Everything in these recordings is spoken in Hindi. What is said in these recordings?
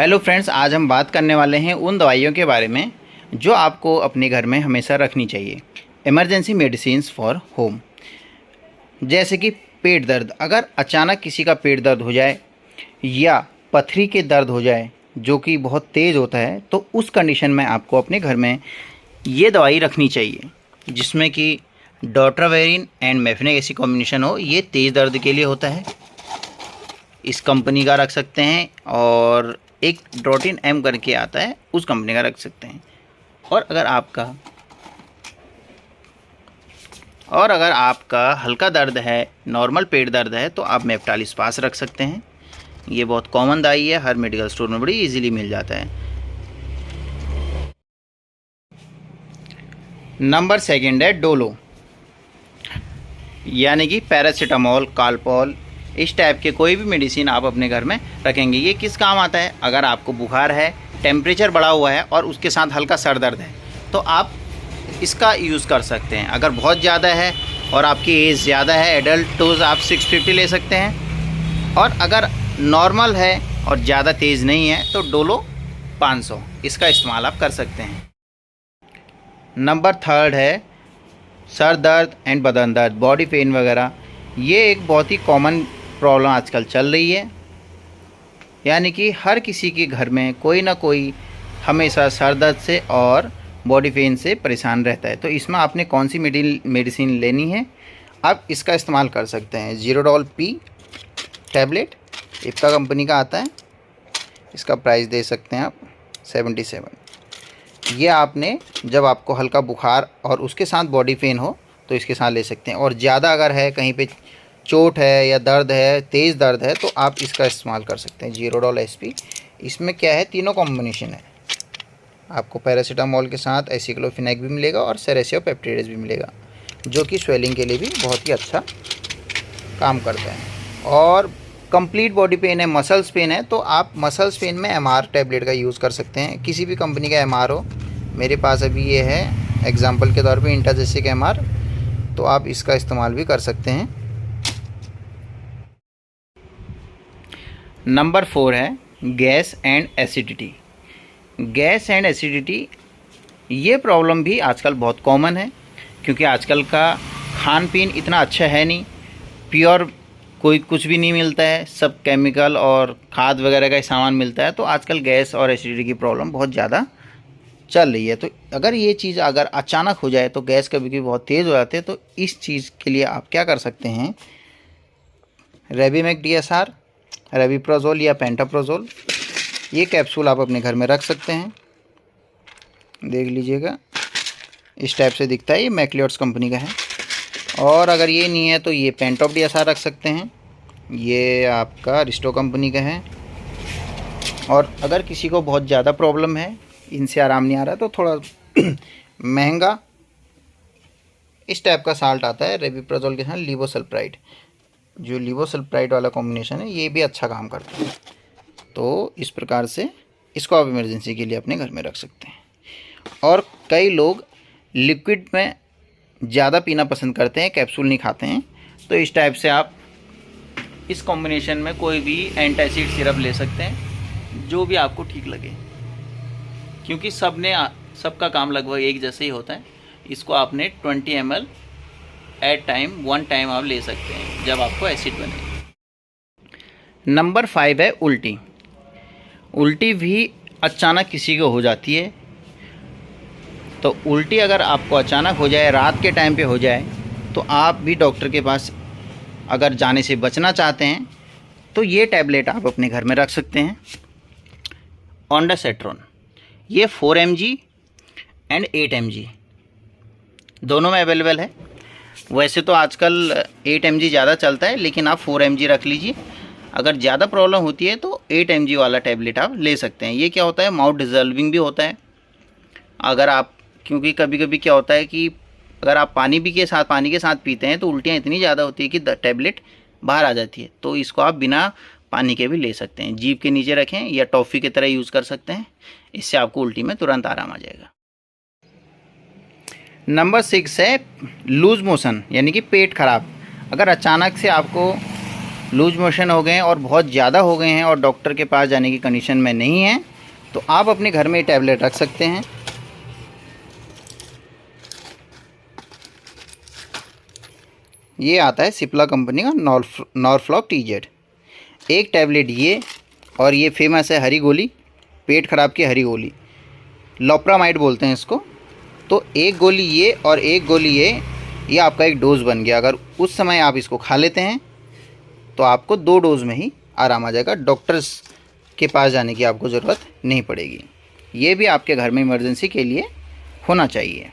हेलो फ्रेंड्स, आज हम बात करने वाले हैं उन दवाइयों के बारे में जो आपको अपने घर में हमेशा रखनी चाहिए। Emergency medicines for home. जैसे कि पेट दर्द, अगर अचानक किसी का पेट दर्द हो जाए या पथरी के दर्द हो जाए जो कि बहुत तेज़ होता है, तो उस कंडीशन में आपको अपने घर में ये दवाई रखनी चाहिए, जिसमें कि डॉट्रावेरिन एंड मेफेनिक ऐसी कॉम्बिनेशन हो। ये तेज़ दर्द के लिए होता है, इस कंपनी का रख सकते हैं। और एक ड्रोटिन एम करके आता है, उस कंपनी का रख सकते हैं। और अगर आपका हल्का दर्द है, नॉर्मल पेट दर्द है, तो आप मेफ्टालिस्पास रख सकते हैं। ये बहुत कॉमन दवाई है, हर मेडिकल स्टोर में बड़ी इजीली मिल जाता है। नंबर सेकंड है डोलो, यानी कि पैरासीटामोल, कालपॉल, इस टाइप के कोई भी मेडिसिन आप अपने घर में रखेंगे। ये किस काम आता है? अगर आपको बुखार है, टेम्परेचर बढ़ा हुआ है और उसके साथ हल्का सर दर्द है, तो आप इसका यूज़ कर सकते हैं। अगर बहुत ज़्यादा है और आपकी एज ज़्यादा है, एडल्ट, तो आप 650 ले सकते हैं। और अगर नॉर्मल है और ज़्यादा तेज़ नहीं है तो डोलो 500, इसका इस्तेमाल आप कर सकते हैं। नंबर थर्ड है सर दर्द एंड बदन दर्द, बॉडी पेन वगैरह। ये एक बहुत ही कॉमन प्रॉब्लम आजकल चल रही है, यानी कि हर किसी के घर में कोई ना कोई हमेशा सर दर्द से और बॉडी पेन से परेशान रहता है। तो इसमें आपने कौन सी मेडिसिन लेनी है, आप इसका इस्तेमाल कर सकते हैं। Zerodol P tablet, Ipca company का आता है। इसका प्राइस दे सकते हैं आप 77। ये आपने जब आपको हल्का बुखार और उसके साथ बॉडी पेन हो तो इसके साथ ले सकते हैं। और ज़्यादा अगर है, कहीं पे चोट है या दर्द है, तेज़ दर्द है, तो आप इसका इस्तेमाल कर सकते हैं, ज़ीरोडॉल एसपी। इसमें क्या है, तीनों कॉम्बिनेशन है। आपको पैरासीटामोल के साथ एसिक्लोफिनेक भी मिलेगा और सेरेसियोपेप्टिडेज भी मिलेगा, जो कि स्वेलिंग के लिए भी बहुत ही अच्छा काम करता है। और कंप्लीट बॉडी पेन है, मसल्स पेन है, तो आप मसल्स पेन में एमआर टैबलेट का यूज़ कर सकते हैं। किसी भी कंपनी का एमआर हो, मेरे पास अभी ये है एग्जाम्पल के तौर पे इंटाजेसिक एमआर, तो आप इसका इस्तेमाल भी कर सकते हैं। नंबर 4 है gas and acidity. Gas and acidity ये प्रॉब्लम भी आजकल बहुत कॉमन है, क्योंकि आजकल का खान पीन इतना अच्छा है नहीं, प्योर कोई कुछ भी नहीं मिलता है, सब केमिकल और खाद वगैरह का सामान मिलता है। तो आजकल गैस और एसिडिटी की प्रॉब्लम बहुत ज़्यादा चल रही है। तो अगर ये चीज़ अगर अचानक हो जाए, तो गैस कभी कभी बहुत तेज़ हो जाते हैं, तो इस चीज़ के लिए आप क्या कर सकते हैं, रेबीमेक DSR, रेबीप्रोजोल या पेंटाप्रोजोल, ये कैप्सूल आप अपने घर में रख सकते हैं। देख लीजिएगा, इस टाइप से दिखता है, ये मैक्लियोट्स कंपनी का है। और अगर ये नहीं है तो ये पेंटॉप DSR रख सकते हैं, ये आपका रिस्टो कंपनी का है। और अगर किसी को बहुत ज़्यादा प्रॉब्लम है, इनसे आराम नहीं आ रहा, तो थोड़ा महंगा इस टाइप का साल्ट आता है रेबीप्रोजोल के साथ, लीवोसल्प्राइड, जो लीवोसल्प्राइड वाला कॉम्बिनेशन है, ये भी अच्छा काम करता है। तो इस प्रकार से इसको आप इमरजेंसी के लिए अपने घर में रख सकते हैं। और कई लोग लिक्विड में ज़्यादा पीना पसंद करते हैं, कैप्सूल नहीं खाते हैं, तो इस टाइप से आप इस कॉम्बिनेशन में कोई भी एंटासिड सिरप ले सकते हैं, जो भी आपको ठीक लगे, क्योंकि सबका काम लगभग एक जैसे ही होता है। इसको आपने 20 ml एट टाइम 1 टाइम आप ले सकते हैं जब आपको एसिड बने। नंबर 5 है उल्टी। उल्टी भी अचानक किसी को हो जाती है, तो उल्टी अगर आपको अचानक हो जाए, रात के टाइम पे हो जाए, तो आप भी डॉक्टर के पास अगर जाने से बचना चाहते हैं, तो ये टैबलेट आप अपने घर में रख सकते हैं, ओंडासेट्रोन। ये 4 mg एंड 8 mg दोनों में अवेलेबल है। वैसे तो आजकल 8 mg ज़्यादा चलता है, लेकिन आप 4 mg रख लीजिए। अगर ज़्यादा प्रॉब्लम होती है तो 8 mg वाला टैबलेट आप ले सकते हैं। ये क्या होता है, माउथ डिजॉल्विंग भी होता है। अगर आप, क्योंकि कभी कभी क्या होता है कि अगर आप पानी के साथ पीते हैं, तो उल्टियाँ इतनी ज़्यादा होती है कि टैबलेट बाहर आ जाती है। तो इसको आप बिना पानी के भी ले सकते हैं, जीभ के नीचे रखें या टॉफ़ी की तरह यूज़ कर सकते हैं। इससे आपको उल्टी में तुरंत आराम आ जाएगा। नंबर 6 है लूज़ मोशन, यानी कि पेट खराब। अगर अचानक से आपको लूज मोशन हो गए हैं और बहुत ज़्यादा हो गए हैं और डॉक्टर के पास जाने की कंडीशन में नहीं है, तो आप अपने घर में ये टैबलेट रख सकते हैं। ये आता है सिप्ला कंपनी का नॉर्फ्लॉक TZ। एक टैबलेट ये, और ये फेमस है हरी गोली, पेट ख़राब की हरी गोली, लोप्रामाइड बोलते हैं इसको। तो एक गोली ये और एक गोली ये आपका एक डोज़ बन गया। अगर उस समय आप इसको खा लेते हैं तो आपको 2 डोज़ में ही आराम आ जाएगा, डॉक्टर्स के पास जाने की आपको ज़रूरत नहीं पड़ेगी। ये भी आपके घर में इमरजेंसी के लिए होना चाहिए।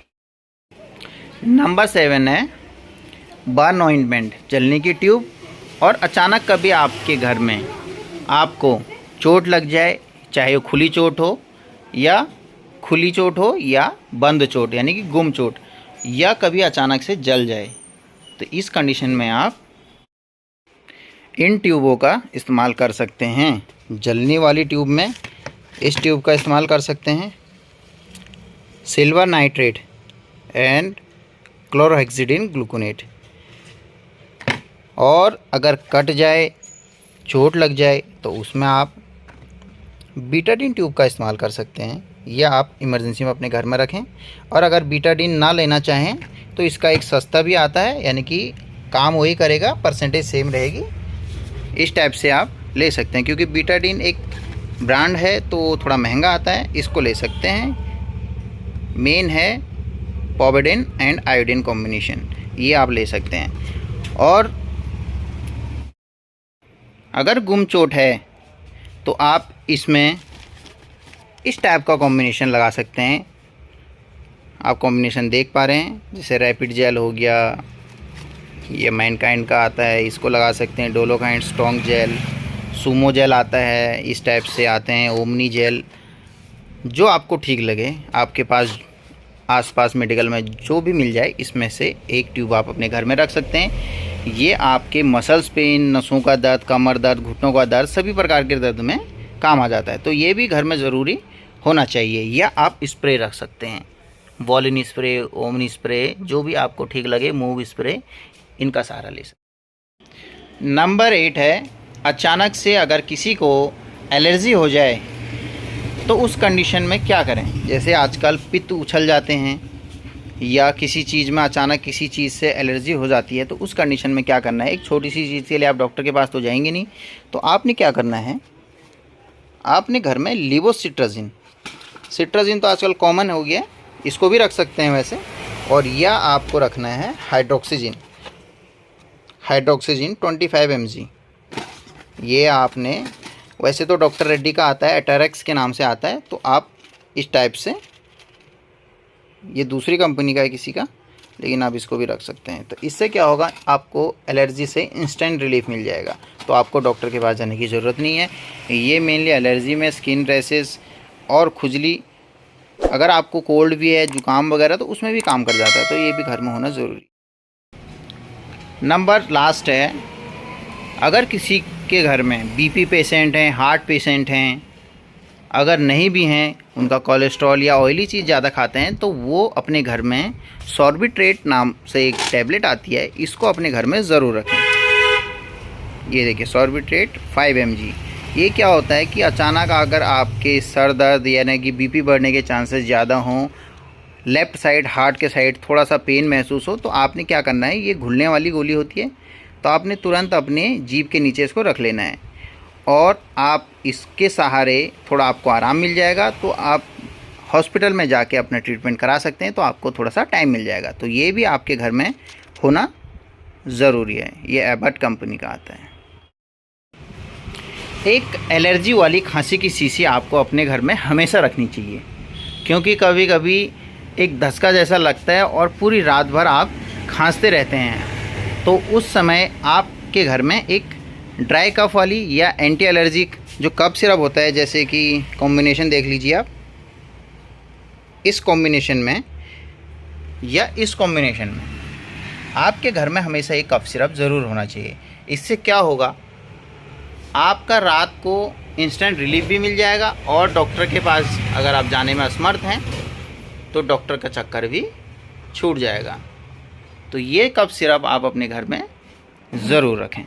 नंबर 7 है बर्न ऑइंटमेंट, जलने की ट्यूब। और अचानक कभी आपके घर में आपको चोट लग जाए, चाहे वो खुली चोट हो या बंद चोट यानी कि गुम चोट, या कभी अचानक से जल जाए, तो इस कंडीशन में आप इन ट्यूबों का इस्तेमाल कर सकते हैं। जलने वाली ट्यूब में इस ट्यूब का इस्तेमाल कर सकते हैं। Silver nitrate and chlorhexidine gluconate. और अगर कट जाए, चोट लग जाए, तो उसमें आप बीटाडीन ट्यूब का इस्तेमाल कर सकते हैं। यह आप इमरजेंसी में अपने घर में रखें। और अगर बीटाडीन ना लेना चाहें तो इसका एक सस्ता भी आता है, यानी कि काम वही करेगा, परसेंटेज सेम रहेगी। इस टाइप से आप ले सकते हैं, क्योंकि बीटाडीन एक ब्रांड है तो थोड़ा महंगा आता है, इसको ले सकते हैं। मेन है पॉविडेन एंड आयोडीन कॉम्बिनेशन, ये आप ले सकते हैं। और अगर गुम चोट है तो आप इसमें इस टाइप का कॉम्बिनेशन लगा सकते हैं। आप कॉम्बिनेशन देख पा रहे हैं, जैसे रैपिड जेल हो गया, ये मैनकाइंड का आता है, इसको लगा सकते हैं। डोलोकाइंड स्ट्रॉन्ग जेल, सुमो जेल आता है, इस टाइप से आते हैं। ओमनी जेल, जो आपको ठीक लगे, आपके पास आसपास मेडिकल में जो भी मिल जाए, इसमें से एक ट्यूब आप अपने घर में रख सकते हैं। ये आपके मसल्स पेन, नसों का दर्द, कमर दर्द, घुटनों का दर्द, सभी प्रकार के दर्द में काम आ जाता है। तो ये भी घर में ज़रूरी होना चाहिए। या आप स्प्रे रख सकते हैं, वॉलिन स्प्रे, ओमनी स्प्रे, जो भी आपको ठीक लगे, मूव स्प्रे, इनका सहारा ले सकते। नंबर 8 है अचानक से अगर किसी को एलर्जी हो जाए तो उस कंडीशन में क्या करें। जैसे आजकल पित्त उछल जाते हैं या किसी चीज़ में अचानक किसी चीज़ से एलर्जी हो जाती है, तो उस कंडीशन में क्या करना है। एक छोटी सी चीज़ के लिए आप डॉक्टर के पास तो जाएंगे नहीं, तो आपने क्या करना है, आपने घर में लिवोसिट्राजिन, सिट्राजिन तो आजकल कॉमन हो गया है, इसको भी रख सकते हैं वैसे। और यह आपको रखना है हाइड्रोक्सीजिन 25 mg। ये आपने, वैसे तो डॉक्टर रेड्डी का आता है, एटरेक्स के नाम से आता है, तो आप इस टाइप से, ये दूसरी कंपनी का है किसी का, लेकिन आप इसको भी रख सकते हैं। तो इससे क्या होगा, आपको एलर्जी से इंस्टेंट रिलीफ मिल जाएगा, तो आपको डॉक्टर के पास जाने की ज़रूरत नहीं है। ये मेनली एलर्जी में स्किन रैशेस और खुजली, अगर आपको कोल्ड भी है, जुकाम वगैरह, तो उसमें भी काम कर जाता है, तो ये भी घर में होना ज़रूरी। नंबर लास्ट है, अगर किसी के घर में बीपी पेशेंट हैं, हार्ट पेशेंट हैं, अगर नहीं भी हैं, उनका कोलेस्ट्रॉल या ऑयली चीज़ ज़्यादा खाते हैं, तो वो अपने घर में सॉर्बिट्रेट नाम से एक टैबलेट आती है, इसको अपने घर में ज़रूर रखें। ये देखिए सॉर्बिट्रेट 5 mg। ये क्या होता है कि अचानक अगर आपके सर दर्द यानी कि बीपी बढ़ने के चांसेस ज़्यादा हों, लेफ़्ट साइड हार्ट के साइड थोड़ा सा पेन महसूस हो, तो आपने क्या करना है, ये घुलने वाली गोली होती है, तो आपने तुरंत अपने जीभ के नीचे इसको रख लेना है और आप इसके सहारे थोड़ा आपको आराम मिल जाएगा। तो आप हॉस्पिटल में जाके अपना ट्रीटमेंट करा सकते हैं, तो आपको थोड़ा सा टाइम मिल जाएगा। तो ये भी आपके घर में होना ज़रूरी है। ये एबट कंपनी का आता है। एक एलर्जी वाली खांसी की शीशी आपको अपने घर में हमेशा रखनी चाहिए, क्योंकि कभी कभी एक धक्का जैसा लगता है और पूरी रात भर आप खांसते रहते हैं, तो उस समय आपके घर में एक ड्राई कफ वाली या एंटी एलर्जिक जो कफ सिरप होता है, जैसे कि कॉम्बिनेशन देख लीजिए आप, इस कॉम्बिनेशन में या इस कॉम्बिनेशन में आपके घर में हमेशा एक कफ सिरप ज़रूर होना चाहिए। इससे क्या होगा, आपका रात को इंस्टेंट रिलीफ भी मिल जाएगा और डॉक्टर के पास अगर आप जाने में असमर्थ हैं तो डॉक्टर का चक्कर भी छूट जाएगा। तो ये कफ सिरप आप अपने घर में ज़रूर रखें।